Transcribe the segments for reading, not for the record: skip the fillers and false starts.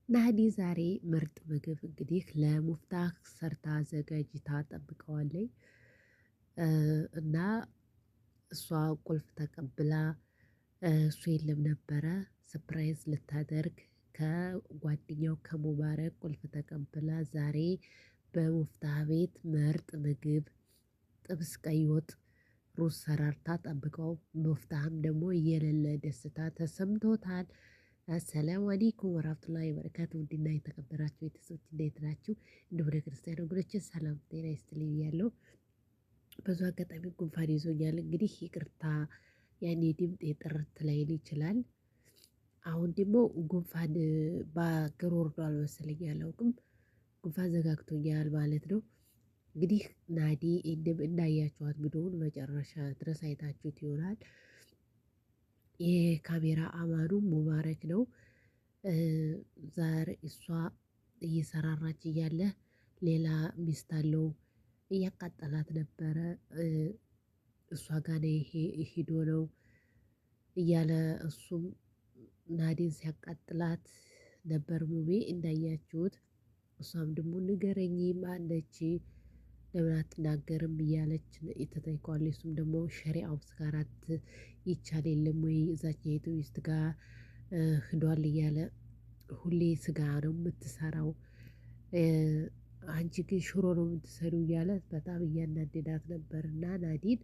ናዲ ዛሬ ምርጥ ምግብ እንግዲህ ለሙፍታህ ሰርታ አዘጋጅታ ጠብቀዋለች። እና እሷ ቁልፍ ተቀብላ እሱ የለም ነበረ ሰርፕራይዝ ልታደርግ ከጓደኛው ከሙባረክ ቁልፍ ተቀብላ ዛሬ በሙፍታህ ቤት ምርጥ ምግብ ጥብስ ቀይ ወጥ ሩዝ ሰራርታ ጠብቀው ሙፍታህም ደግሞ የሌለ ደስታ ተሰምቶታል። አሰላሙ አለይኩም ወራህመቱላሂ ወበረካቱ ውድና የተከበራችሁ ቤተሰቦች እንዴት ናችሁ? እንዲሁም ለክርስቲያን ወገኖቼ ሰላም ጤና ይስጥልኝ ብያለሁ። በዙ አጋጣሚ ጉንፋን ይዞኛል እንግዲህ ይቅርታ ያኔ ድምጤ ጥርት ላይል ይችላል። አሁን ደግሞ ጉንፋን በአገር ወርዷል መሰለኝ አላውቅም። ጉንፋን ዘጋግቶኛል ማለት ነው። እንግዲህ ናዲ እንዳያችኋት ቪዲዮውን መጨረሻ ድረስ አይታችሁት ይሆናል። የካሜራ አማኑ ሙባረክ ነው። ዛሬ እሷ እየሰራራች እያለ ሌላ ሚስት አለው እያቃጠላት ነበረ። እሷ ጋር ነው ሄዶ ነው እያለ እሱም ናዲን ሲያቃጥላት ነበር ሙቤ እንዳያችሁት። እሷም ደግሞ ንገረኝ ማነች ለምን አትናገርም እያለች ትጠይቀዋለች። እሱም ደግሞ ሸሪዓው ጋራት ይቻል የለም ወይ እዛችኛይቱ ሚስት ጋር ሂዷል እያለ ሁሌ ስጋ ነው የምትሰራው። አንቺ ግን ሽሮ ነው የምትሰሪው እያለ በጣም እያናደዳት ነበርና ናዲን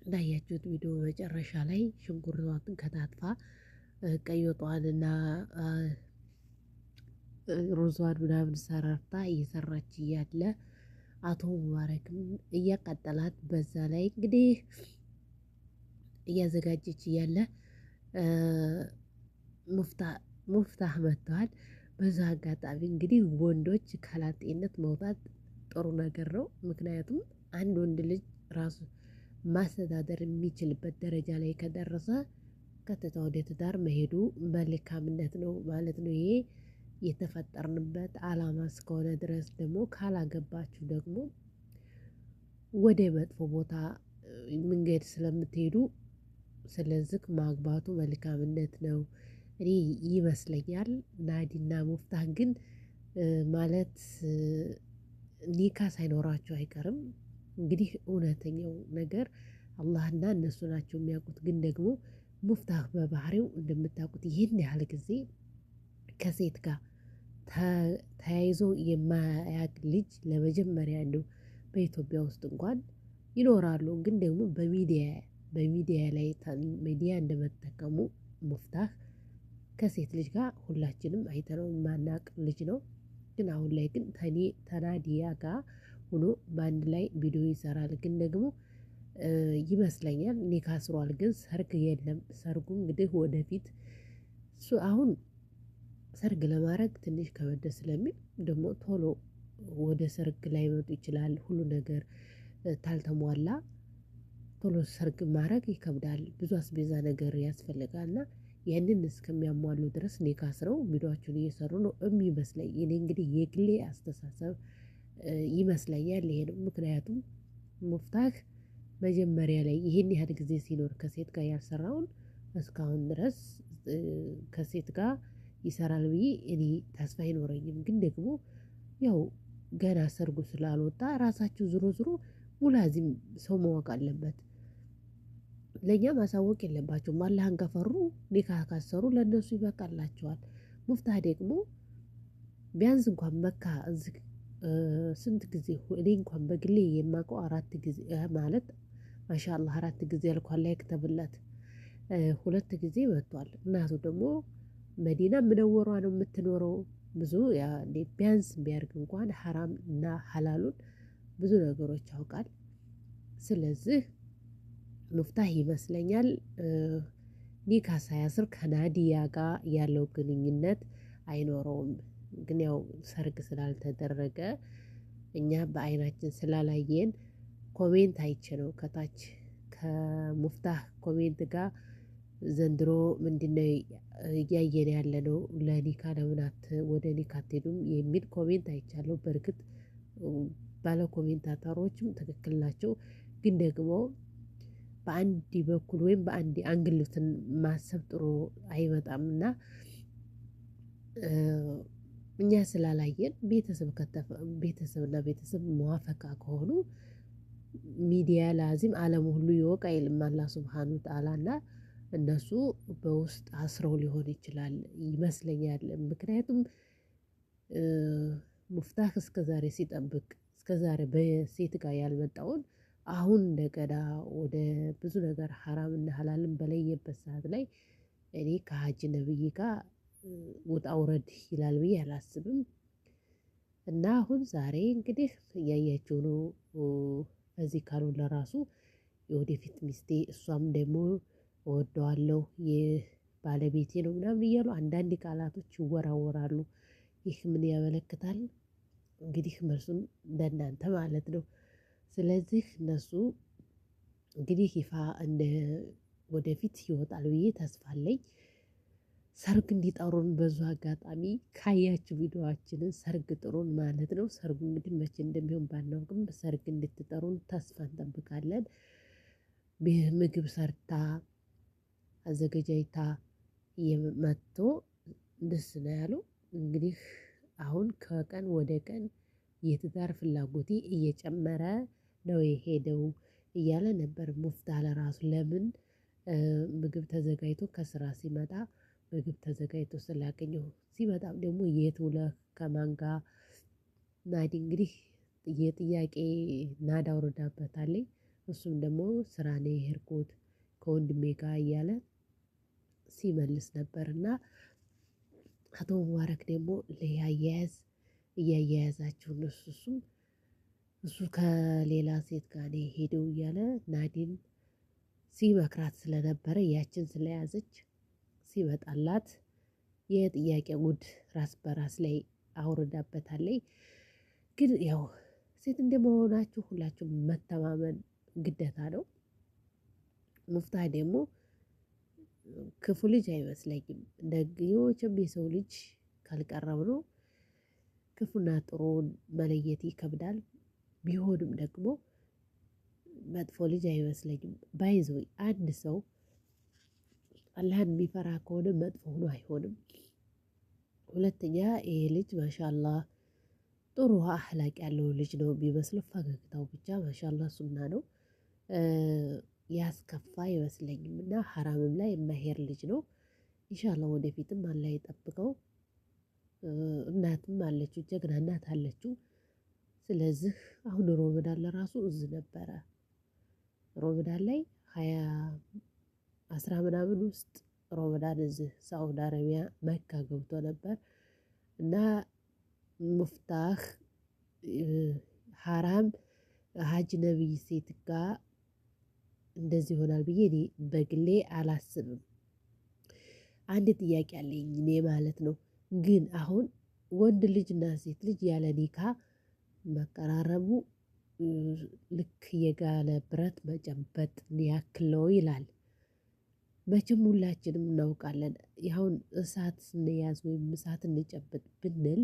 እንዳያችሁት ቪዲዮ መጨረሻ ላይ ሽንኩርቷን ከታትፋ ቀይ ወጧንና ሩዟን ምናምን ሰራርታ እየሰራች እያለ አቶ ሙባረክም እያቃጠላት በዛ ላይ እንግዲህ እያዘጋጀች እያለ ሙፍታህ መጥተዋል። በዛ አጋጣሚ እንግዲህ ወንዶች ካላጤነት መውጣት ጥሩ ነገር ነው። ምክንያቱም አንድ ወንድ ልጅ ራሱ ማስተዳደር የሚችልበት ደረጃ ላይ ከደረሰ ቀጥታ ወደ ትዳር መሄዱ መልካምነት ነው ማለት ነው። ይሄ የተፈጠርንበት አላማ እስከሆነ ድረስ ደግሞ ካላገባችሁ ደግሞ ወደ መጥፎ ቦታ መንገድ ስለምትሄዱ ስለዚህ ማግባቱ መልካምነት ነው። እኔ ይመስለኛል ናዲና ሙፍታህ ግን ማለት ኒካ ሳይኖራቸው አይቀርም። እንግዲህ እውነተኛው ነገር አላህና እነሱ ናቸው የሚያውቁት። ግን ደግሞ ሙፍታህ በባህሪው እንደምታውቁት ይህን ያህል ጊዜ ከሴት ጋር ተያይዞ የማያውቅ ልጅ ለመጀመሪያ ነው። በኢትዮጵያ ውስጥ እንኳን ይኖራሉ ግን ደግሞ በሚዲያ ላይ ሚዲያ እንደመጠቀሙ ሙፍታህ ከሴት ልጅ ጋር ሁላችንም አይተነው የማናውቅ ልጅ ነው። ግን አሁን ላይ ግን ተናዲያ ጋር ሆኖ በአንድ ላይ ቪዲዮ ይሰራል። ግን ደግሞ ይመስለኛል ኒካ አስሯል ግን ሰርግ የለም። ሰርጉ እንግዲህ ወደፊት አሁን ሰርግ ለማድረግ ትንሽ ከበደ ስለሚል ደግሞ ቶሎ ወደ ሰርግ ላይመጡ ይችላል። ሁሉ ነገር ካልተሟላ ቶሎ ሰርግ ማድረግ ይከብዳል። ብዙ አስቤዛ ነገር ያስፈልጋልና ያንን እስከሚያሟሉ ድረስ ኒካ አስረው ቪዲዮአቸውን እየሰሩ ነው የሚመስለኝ። እኔ እንግዲህ የግሌ አስተሳሰብ ይመስለኛል ይሄ ነው። ምክንያቱም ሙፍታህ መጀመሪያ ላይ ይሄን ያህል ጊዜ ሲኖር ከሴት ጋር ያልሰራውን እስካሁን ድረስ ከሴት ጋር ይሰራል ብዬ እኔ ተስፋ አይኖረኝም። ግን ደግሞ ያው ገና ሰርጉ ስላልወጣ ራሳቸው ዞሮ ዞሮ ሙላዚም ሰው ማወቅ አለበት። ለኛ ማሳወቅ የለባቸውም። አላህን ከፈሩ ኒካ ካሰሩ ለእነሱ ይበቃላቸዋል። ሙፍታህ ደግሞ ቢያንስ እንኳን መካ እዚህ ስንት ጊዜ እኔ እንኳን በግሌ የማውቀው 4 ጊዜ ማለት ማሻአላህ 4 ጊዜ አልኳት አላህ ይክተብለት። 2 ጊዜ መጥቷል። እናቱ ደግሞ መዲና ምነወሯ ነው የምትኖረው። ብዙ ያ ቢያንስ ቢያርግ እንኳን ሀራም እና ሀላሉን ብዙ ነገሮች ያውቃል። ስለዚህ ሙፍታህ ይመስለኛል ኒካ ሳያስር ከናዲያ ጋር ያለው ግንኙነት አይኖረውም። ግን ያው ሰርግ ስላልተደረገ እኛ በአይናችን ስላላየን ኮሜንት አይቼ ነው ከታች ከሙፍታህ ኮሜንት ጋር ዘንድሮ ምንድነው እያየን ያለነው ለኒካ ለምን ወደ ኒካ አትሄዱም የሚል ኮሜንት አይቻለሁ። በርግጥ ባለ ኮሜንታተሮችም ትክክል ናቸው። ግን ደግሞ በአንድ በኩል ወይም በአንድ አንግል ማሰብ ጥሩ አይመጣምና እኛ ስላላየን ቤተሰብና ቤተሰብ መዋፈቃ ከሆኑ ሚዲያ ላዚም ዓለም ሁሉ ይወቅ አይልም አላህ ሱብሓነሁ ወተዓላ። እና እነሱ በውስጥ አስረው ሊሆን ይችላል ይመስለኛል። ምክንያቱም ሙፍታህ እስከዛሬ ሲጠብቅ እስከዛሬ በሴት ጋር ያልመጣውን አሁን እንደገና ወደ ብዙ ነገር ሐራም እና ሐላልን በለየበት ሰዓት ላይ እኔ ከሀጂ ነብይ ጋር ውጣ ውረድ ይላል ብዬ አላስብም። እና አሁን ዛሬ እንግዲህ እያያቸው ነው። እዚህ ካሉ ለራሱ የወደፊት ሚስቴ እሷም ደግሞ እወደዋለሁ የባለቤቴ ነው ምናምን እያሉ አንዳንድ ቃላቶች ይወራወራሉ። ይህ ምን ያመለክታል? እንግዲህ መልሱን እንደናንተ ማለት ነው። ስለዚህ እነሱ እንግዲህ ይፋ እንደ ወደፊት ይወጣል ብዬ ተስፋ አለኝ። ሰርግ እንዲጠሩን በዙ አጋጣሚ ካያችሁ ቪዲዮአችንን ሰርግ ጥሩን ማለት ነው። ሰርጉ እንግዲህ መቼ እንደሚሆን ባናውቅም ሰርግ እንድትጠሩን ተስፋ እንጠብቃለን። ምግብ ሰርታ አዘገጃጅታ መጥቶ ደስ ነው ያለው። እንግዲህ አሁን ከቀን ወደ ቀን የትዳር ፍላጎቴ እየጨመረ ነው የሄደው እያለ ነበር ሙፍታህ ለራሱ። ለምን ምግብ ተዘጋጅቶ ከስራ ሲመጣ ምግብ ተዘጋጅቶ ስላገኘው ሲመጣም ደግሞ የት ውለህ ከማን ጋር ናዲ እንግዲህ የጥያቄ ናዳ አውርዳበታለች። እሱም ደግሞ ስራ ነው የሄድኩት ከወንድሜ ጋር እያለ ሲመልስ ነበርና አቶ ሙባረክ ደግሞ ለያያያዝ እያያያዛቸው እሱ ከሌላ ሴት ጋር ነው የሄደው እያለ ናዲን ሲመክራት ስለነበረ ያችን ስለያዘች ሲመጣላት የጥያቄ ጉድ ራስ በራስ ላይ አውርዳበታለች። ግን ያው ሴት እንደመሆናችሁ ሁላችሁም መተማመን ግዴታ ነው። ሙፍታህ ደግሞ ክፉ ልጅ አይመስለኝም። ደግሞችም የሰው ልጅ ካልቀረብ ነው ክፉና ጥሩን መለየት ይከብዳል። ቢሆንም ደግሞ መጥፎ ልጅ አይመስለኝም። ባይዘወይ አንድ ሰው አላህን የሚፈራ ከሆነ መጥፎ ሆኖ አይሆንም። ሁለተኛ ይሄ ልጅ ማሻአላህ ጥሩ አህላቅ ያለው ልጅ ነው የሚመስለው። ፈገግታው ብቻ ማሻአላህ ሱና ነው። ያስከፋ አይመስለኝም እና ሐራምም ላይ የማይሄድ ልጅ ነው። ኢንሻአላህ ወደፊትም አላህ ይጠብቀው። እናትም አለችው ጀግና እናት አለችው። ስለዚህ አሁን ሮመዳን ለራሱ እዚህ ነበረ። ሮመዳን ላይ 10 ምናምን ውስጥ ሮመዳን እዚህ ሳውዲ አረቢያ መካ ገብቶ ነበር። እና ሙፍታህ ሐራም ሀጅ ነብይ ሴት ጋር እንደዚህ ይሆናል ብዬ እኔ በግሌ አላስብም። አንድ ጥያቄ አለኝ እኔ ማለት ነው። ግን አሁን ወንድ ልጅና ሴት ልጅ ያለ ኒካ መቀራረቡ ልክ የጋለ ብረት መጨበጥ ያክል ነው ይላል። መቼም ሁላችንም እናውቃለን። አሁን እሳት እንያዝ ወይም እሳት እንጨብጥ ብንል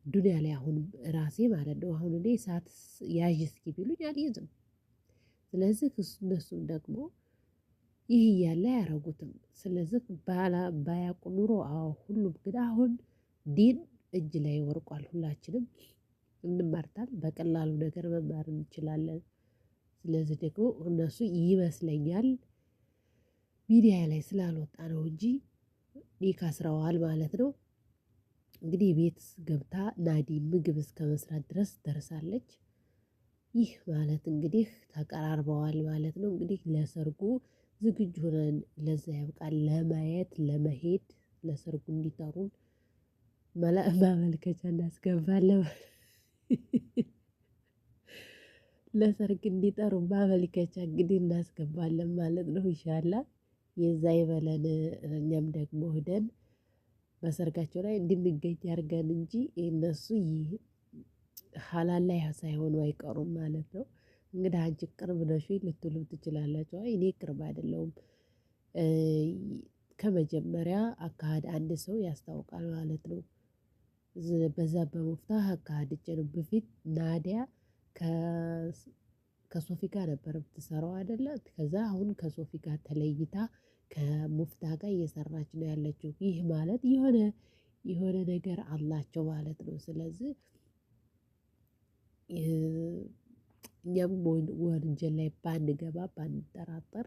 ዱንያ ላይ አሁን ራሴ ማለት ነው አሁን እኔ እሳት ያዥ እስኪ ቢሉኝ አልይዝም። ስለዚህ እነሱም ደግሞ ይህ እያለ አያረጉትም። ስለዚህ ባያውቁ ኑሮ ሁሉም ግን አሁን ዲን እጅ ላይ ወርቋል። ሁላችንም እንማርታል በቀላሉ ነገር መማር እንችላለን። ስለዚህ ደግሞ እነሱ ይመስለኛል ሚዲያ ላይ ስላልወጣ ነው እንጂ ኒካ አስረዋል ማለት ነው። እንግዲህ ቤት ገብታ ናዲ ምግብ እስከ መስራት ድረስ ደርሳለች። ይህ ማለት እንግዲህ ተቀራርበዋል ማለት ነው። እንግዲህ ለሰርጉ ዝግጁ ሆነን ለዛ ያብቃል ለማየት ለመሄድ ለሰርጉ እንዲጠሩን ማመልከቻ እናስገባለን። ለሰርግ እንዲጠሩ ማመልከቻ እንግዲህ እናስገባለን ማለት ነው። ኢንሻአላህ የዛ ይበለን። እኛም ደግሞ ሄደን በሰርጋቸው ላይ እንድንገኝ ያርገን እንጂ እነሱ ሐላል ላይ ሳይሆኑ አይቀሩም ማለት ነው። እንግዲህ አንቺ ቅርብ ነሽ ልትሉ ትችላላችሁ። አይ እኔ ቅርብ አይደለሁም። ከመጀመሪያ አካሄድ አንድ ሰው ያስታውቃል ማለት ነው። በዛ በሙፍታህ አካሄድ ነው። በፊት ናዲያ ከሶፊ ጋር ነበር የምትሰራው አይደለ? ከዛ አሁን ከሶፊ ጋር ተለይታ ከሙፍታህ ጋር እየሰራች ነው ያለችው። ይህ ማለት የሆነ የሆነ ነገር አላቸው ማለት ነው። ስለዚህ እኛም ወንጀል ላይ ባንገባ ባንጠራጠር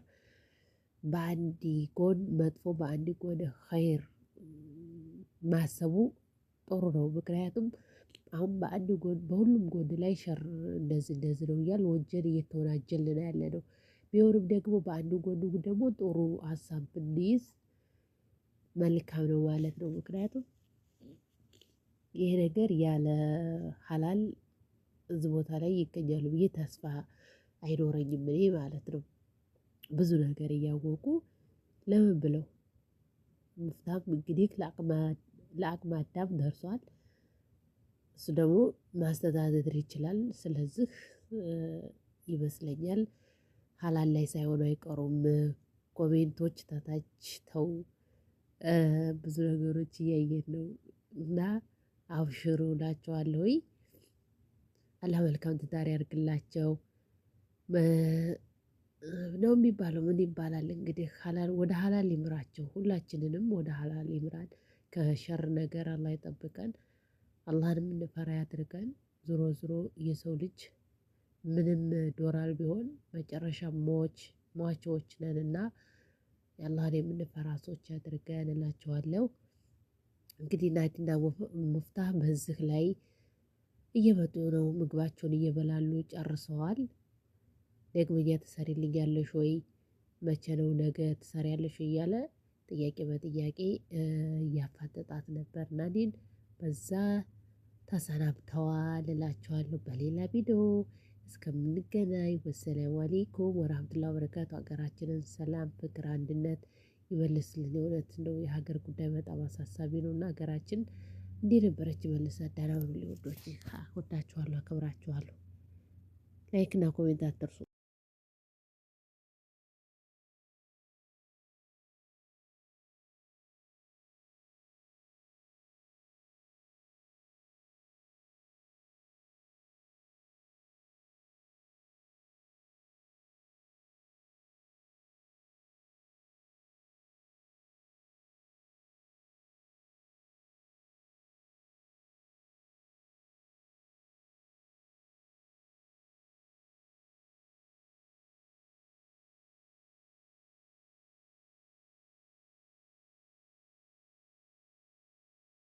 በአንድ ጎን መጥፎ በአንድ ጎን ኸይር ማሰቡ ጥሩ ነው። ምክንያቱም አሁን በአንድ ጎን በሁሉም ጎን ላይ ሸር እንደዚህ እንደዚህ ነው እያልን ወንጀል እየተወናጀልን ነው ያለነው። ቢሆንም ደግሞ በአንድ ጎን ደግሞ ጥሩ ሀሳብ ብንይዝ መልካም ነው ማለት ነው። ምክንያቱም ይሄ ነገር ያለ ሀላል እዚህ ቦታ ላይ ይገኛሉ ብዬ ተስፋ አይኖረኝም እኔ ማለት ነው። ብዙ ነገር እያወቁ ለምን ብለው ሙፍታም እንግዲህ ለአቅመ አዳም ደርሷል። እሱ ደግሞ ማስተዳደር ይችላል። ስለዚህ ይመስለኛል ሀላል ላይ ሳይሆኑ አይቀሩም። ኮሜንቶች ታች ተው ብዙ ነገሮች እያየን ነው እና አብሽሩ እላቸዋለሁኝ። አላህ መልካም ትዳር ያድርግላቸው ነው የሚባለው። ምን ይባላል እንግዲህ ሀላል ወደ ሀላል ይምራቸው፣ ሁላችንንም ወደ ሀላል ይምራን። ከሸር ነገር አላህ ይጠብቀን፣ አላህንም እንፈራ ያድርገን። ዞሮ ዞሮ የሰው ልጅ ምንም ዶራል ቢሆን መጨረሻ ሟቾች ነንና የአላህን የምንፈራ ሰዎች ያድርገን እላቸዋለሁ። እንግዲህ ናቲና ሙፍታህ በዚህ ላይ እየመጡ ነው። ምግባቸውን እየበላሉ ጨርሰዋል። ደግመኛ ትሰሪልኛለሽ ወይ? መቼ ነው ነገ ትሰሪያለሽ ወይ? እያለ ጥያቄ በጥያቄ እያፋጠጣት ነበር ናዲን። በዛ ተሰናብተዋል እላቸዋለሁ። በሌላ ቪዲዮ እስከምንገናኝ ወሰላሙ አለይኩም ወራህመቱላሂ ወበረካቱ። ሀገራችንን ሰላም፣ ፍቅር፣ አንድነት ይመልስልን። የእውነት እንደው የሀገር ጉዳይ በጣም አሳሳቢ ነው እና ሀገራችን እንዲህ ነበረች መልሳ ዳናውን ሊወዶች ወዳችኋለሁ፣ አከብራችኋለሁ። ላይክ እና ኮሜንት አትርሱ።